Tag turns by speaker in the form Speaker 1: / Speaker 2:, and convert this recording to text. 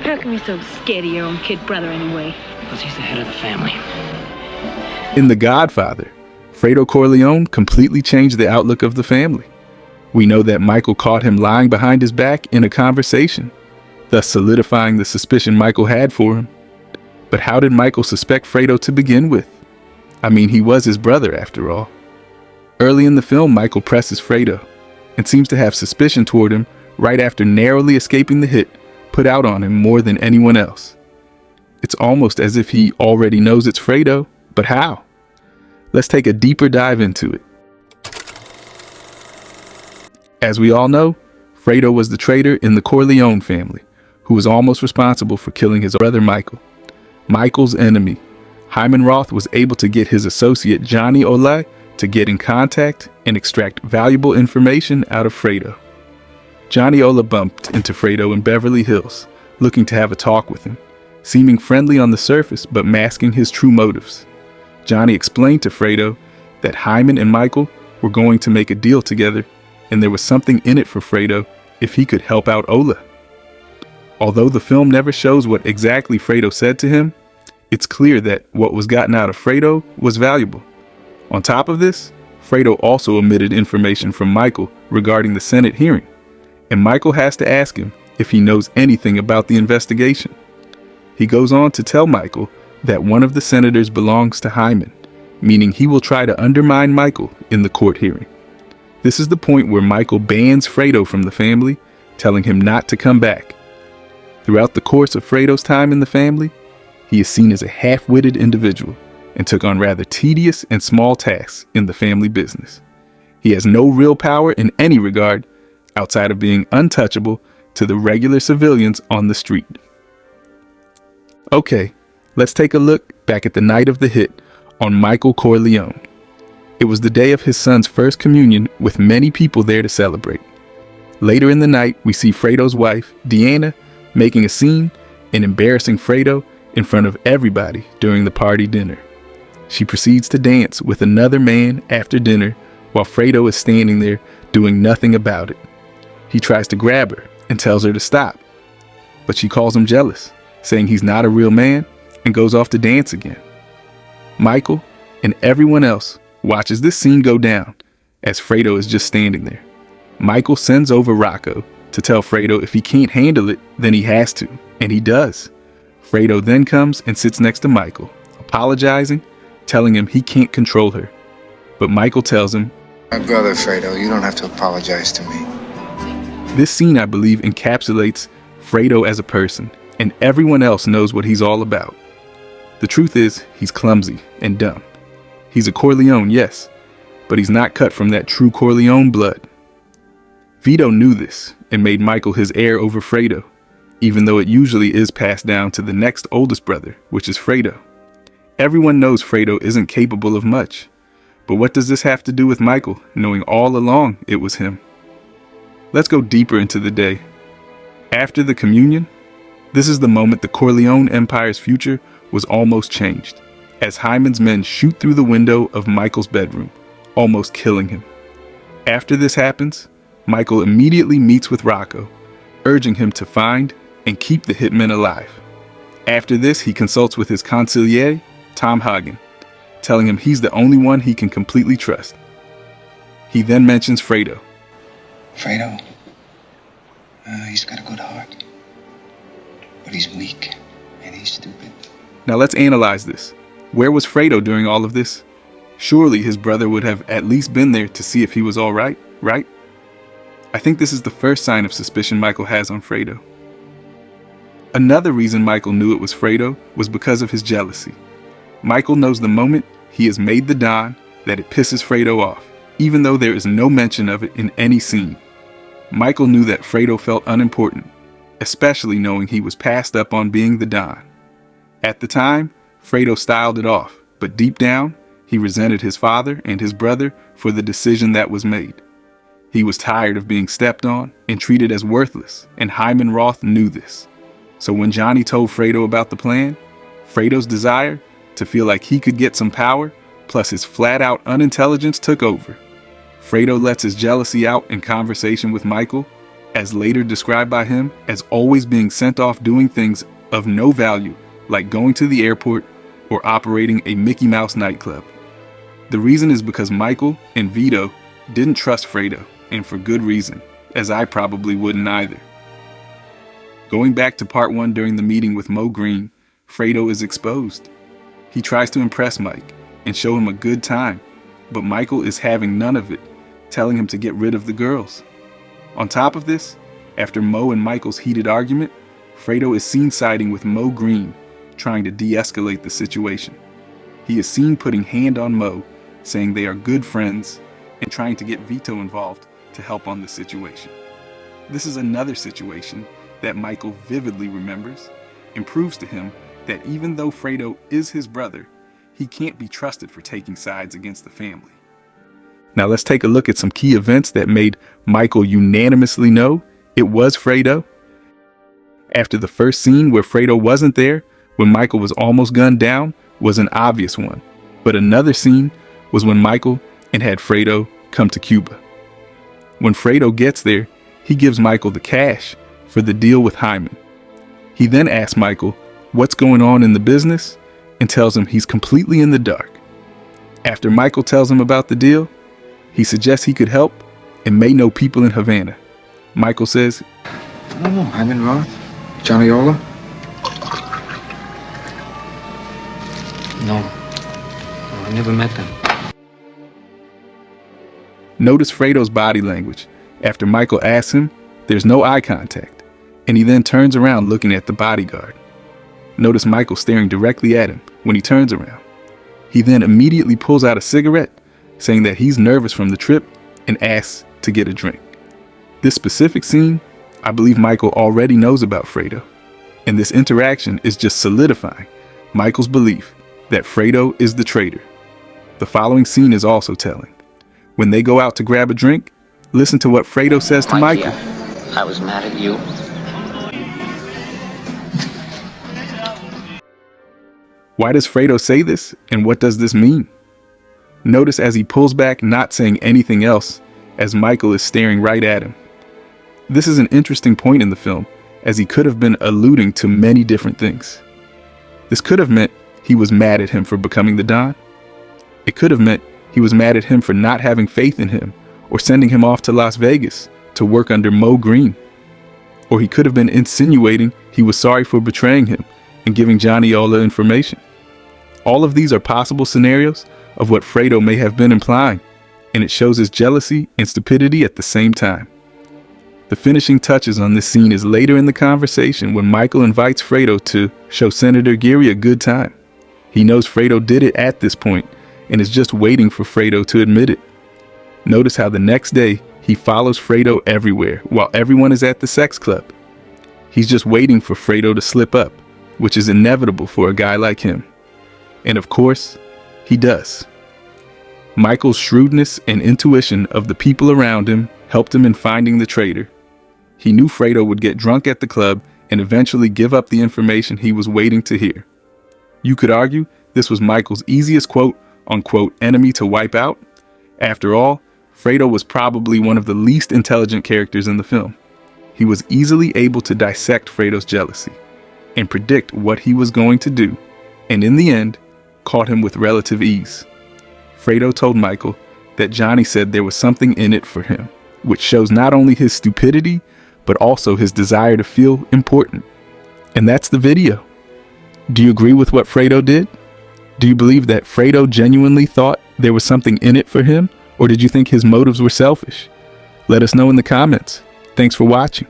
Speaker 1: How come you're so scared of your own kid brother anyway?
Speaker 2: Because he's the head of the family.
Speaker 3: In The Godfather, Fredo Corleone completely changed the outlook of the family. We know that Michael caught him lying behind his back in a conversation, thus solidifying the suspicion Michael had for him. But how did Michael suspect Fredo to begin with? I mean, he was his brother after all. Early in the film, Michael presses Fredo and seems to have suspicion toward him right after narrowly escaping the hit put out on him more than anyone else. It's almost as if he already knows it's Fredo, but how? Let's take a deeper dive into it. As we all know, Fredo was the traitor in the Corleone family, who was almost responsible for killing his brother Michael. Michael's enemy, Hyman Roth, was able to get his associate Johnny Olay to get in contact and extract valuable information out of Fredo. Johnny Ola bumped into Fredo in Beverly Hills, looking to have a talk with him, seeming friendly on the surface but masking his true motives. Johnny explained to Fredo that Hyman and Michael were going to make a deal together, and there was something in it for Fredo if he could help out Ola. Although the film never shows what exactly Fredo said to him, it's clear that what was gotten out of Fredo was valuable. On top of this, Fredo also omitted information from Michael regarding the Senate hearing, and Michael has to ask him if he knows anything about the investigation. He goes on to tell Michael that one of the senators belongs to Hyman, meaning he will try to undermine Michael in the court hearing. This is the point where Michael bans Fredo from the family, telling him not to come back. Throughout the course of Fredo's time in the family, he is seen as a half-witted individual and took on rather tedious and small tasks in the family business. He has no real power in any regard outside of being untouchable to the regular civilians on the street. Okay, let's take a look back at the night of the hit on Michael Corleone. It was the day of his son's first communion with many people there to celebrate. Later in the night, we see Fredo's wife, Deanna, making a scene and embarrassing Fredo in front of everybody during the party dinner. She proceeds to dance with another man after dinner while Fredo is standing there doing nothing about it. He tries to grab her and tells her to stop, but she calls him jealous, saying he's not a real man, and goes off to dance again. Michael and everyone else watches this scene go down as Fredo is just standing there. Michael sends over Rocco to tell Fredo if he can't handle it, then he has to, and he does. Fredo then comes and sits next to Michael, apologizing, telling him he can't control her. But Michael tells him,
Speaker 4: "My brother, Fredo, you don't have to apologize to me."
Speaker 3: This scene, I believe, encapsulates Fredo as a person, and everyone else knows what he's all about. The truth is, he's clumsy and dumb. He's a Corleone, yes, but he's not cut from that true Corleone blood. Vito knew this and made Michael his heir over Fredo, even though it usually is passed down to the next oldest brother, which is Fredo. Everyone knows Fredo isn't capable of much, but what does this have to do with Michael, knowing all along it was him? Let's go deeper into the day. After the communion, this is the moment the Corleone Empire's future was almost changed, as Hyman's men shoot through the window of Michael's bedroom, almost killing him. After this happens, Michael immediately meets with Rocco, urging him to find and keep the hitmen alive. After this, he consults with his consigliere, Tom Hagen, telling him he's the only one he can completely trust. He then mentions Fredo.
Speaker 4: Fredo, he's got a good heart, but he's weak and he's stupid.
Speaker 3: Now let's analyze this. Where was Fredo during all of this? Surely his brother would have at least been there to see if he was all right, right? I think this is the first sign of suspicion Michael has on Fredo. Another reason Michael knew it was Fredo was because of his jealousy. Michael knows the moment he has made the Don that it pisses Fredo off, even though there is no mention of it in any scene. Michael knew that Fredo felt unimportant, especially knowing he was passed up on being the Don. At the time, Fredo styled it off, but deep down, he resented his father and his brother for the decision that was made. He was tired of being stepped on and treated as worthless, and Hyman Roth knew this. So when Johnny told Fredo about the plan, Fredo's desire to feel like he could get some power, plus his flat-out unintelligence took over. Fredo lets his jealousy out in conversation with Michael, as later described by him as always being sent off doing things of no value, like going to the airport or operating a Mickey Mouse nightclub. The reason is because Michael and Vito didn't trust Fredo, and for good reason, as I probably wouldn't either. Going back to part 1 during the meeting with Mo Green, Fredo is exposed. He tries to impress Mike and show him a good time, but Michael is having none of it, telling him to get rid of the girls. On top of this, after Mo and Michael's heated argument, Fredo is seen siding with Mo Green, trying to de-escalate the situation. He is seen putting hand on Mo, saying they are good friends, and trying to get Vito involved to help on the situation. This is another situation that Michael vividly remembers and proves to him that even though Fredo is his brother, he can't be trusted for taking sides against the family. Now let's take a look at some key events that made Michael unanimously know it was Fredo. After the first scene where Fredo wasn't there, when Michael was almost gunned down, was an obvious one. But another scene was when Michael and had Fredo come to Cuba. When Fredo gets there, he gives Michael the cash for the deal with Hyman. He then asks Michael what's going on in the business and tells him he's completely in the dark. After Michael tells him about the deal, he suggests he could help and may know people in Havana. Michael says,
Speaker 4: "Oh, Hyman Roth, Johnny Ola."
Speaker 2: No, I never met them.
Speaker 3: Notice Fredo's body language. After Michael asks him, there's no eye contact, and he then turns around looking at the bodyguard. Notice Michael staring directly at him when he turns around. He then immediately pulls out a cigarette, saying that he's nervous from the trip and asks to get a drink. This specific scene, I believe Michael already knows about Fredo, and this interaction is just solidifying Michael's belief that Fredo is the traitor. The following scene is also telling. When they go out to grab a drink, listen to what Fredo says to Michael.
Speaker 2: I was mad at you.
Speaker 3: Why does Fredo say this, and what does this mean? Notice as he pulls back, not saying anything else, as Michael is staring right at him. This is an interesting point in the film, as he could have been alluding to many different things. This could have meant he was mad at him for becoming the Don. It could have meant he was mad at him for not having faith in him, or sending him off to Las Vegas to work under Mo Green. Or he could have been insinuating he was sorry for betraying him and giving Johnny all the information. All of these are possible scenarios of what Fredo may have been implying, and it shows his jealousy and stupidity at the same time. The finishing touches on this scene is later in the conversation when Michael invites Fredo to show Senator Geary a good time. He knows Fredo did it at this point and is just waiting for Fredo to admit it. Notice how the next day he follows Fredo everywhere while everyone is at the sex club. He's just waiting for Fredo to slip up, which is inevitable for a guy like him. And of course, he does. Michael's shrewdness and intuition of the people around him helped him in finding the traitor. He knew Fredo would get drunk at the club and eventually give up the information he was waiting to hear. You could argue this was Michael's easiest quote-unquote enemy to wipe out. After all, Fredo was probably one of the least intelligent characters in the film. He was easily able to dissect Fredo's jealousy and predict what he was going to do, and in the end, caught him with relative ease. Fredo told Michael that Johnny said there was something in it for him, which shows not only his stupidity, but also his desire to feel important. And that's the video. Do you agree with what Fredo did? Do you believe that Fredo genuinely thought there was something in it for him, or did you think his motives were selfish? Let us know in the comments. Thanks for watching.